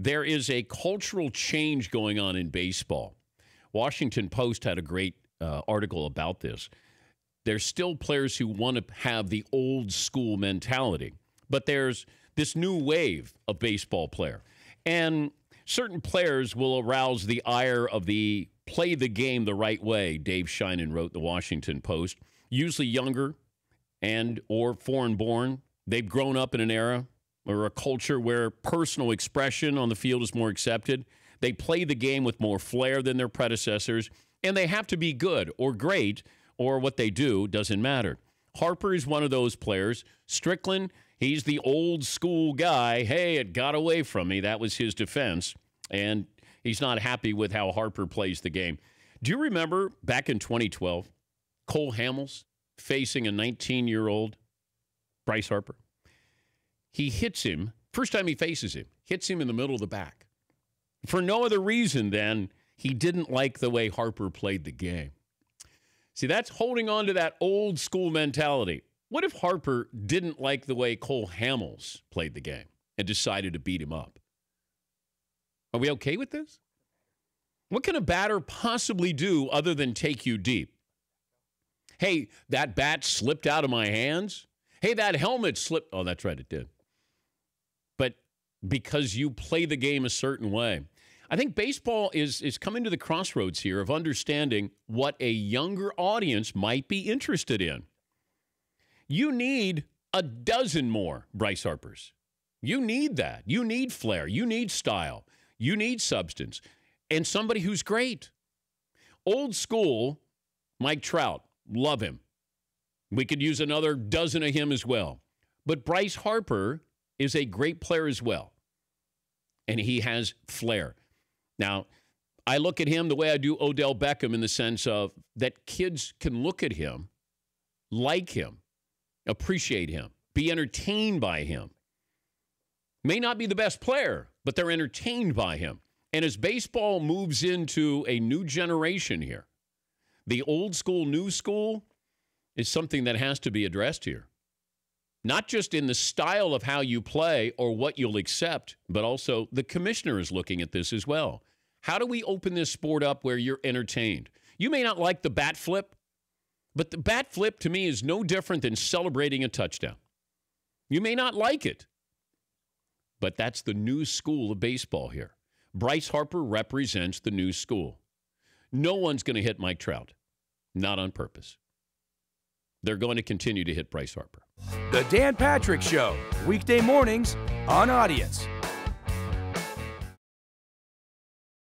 There is a cultural change going on in baseball. Washington Post had a great article about this. There's still players who want to have the old school mentality, but there's this new wave of baseball player. And certain players will arouse the ire of the play the game the right way, Dave Sheinin wrote in the Washington Post. Usually younger and or foreign-born. They've grown up in an era or a culture where personal expression on the field is more accepted. They play the game with more flair than their predecessors, and they have to be good or great, or what they do doesn't matter. Harper is one of those players. Strickland, he's the old school guy. Hey, it got away from me. That was his defense. And he's not happy with how Harper plays the game. Do you remember back in 2012, Cole Hamels facing a 19-year-old Bryce Harper? He hits him, first time he faces him, hits him in the middle of the back. For no other reason than he didn't like the way Harper played the game. See, that's holding on to that old school mentality. What if Harper didn't like the way Cole Hamels played the game and decided to beat him up? Are we okay with this? What can a batter possibly do other than take you deep? Hey, that bat slipped out of my hands. Hey, that helmet slipped. Oh, that's right, it did. But because you play the game a certain way. I think baseball is coming to the crossroads here of understanding what a younger audience might be interested in. You need a dozen more Bryce Harpers. You need that. You need flair. You need style. You need substance. And somebody who's great. Old school, Mike Trout, love him. We could use another dozen of him as well. But Bryce Harper is a great player as well. And he has flair. Now, I look at him the way I do Odell Beckham in the sense of that kids can look at him, like him, appreciate him, be entertained by him. May not be the best player, but they're entertained by him. And as baseball moves into a new generation here, the old school, new school is something that has to be addressed here. Not just in the style of how you play or what you'll accept, but also the commissioner is looking at this as well. How do we open this sport up where you're entertained? You may not like the bat flip, but the bat flip to me is no different than celebrating a touchdown. You may not like it, but that's the new school of baseball here. Bryce Harper represents the new school. No one's going to hit Mike Trout, not on purpose. They're going to continue to hit Bryce Harper. The Dan Patrick Show, weekday mornings on Audience.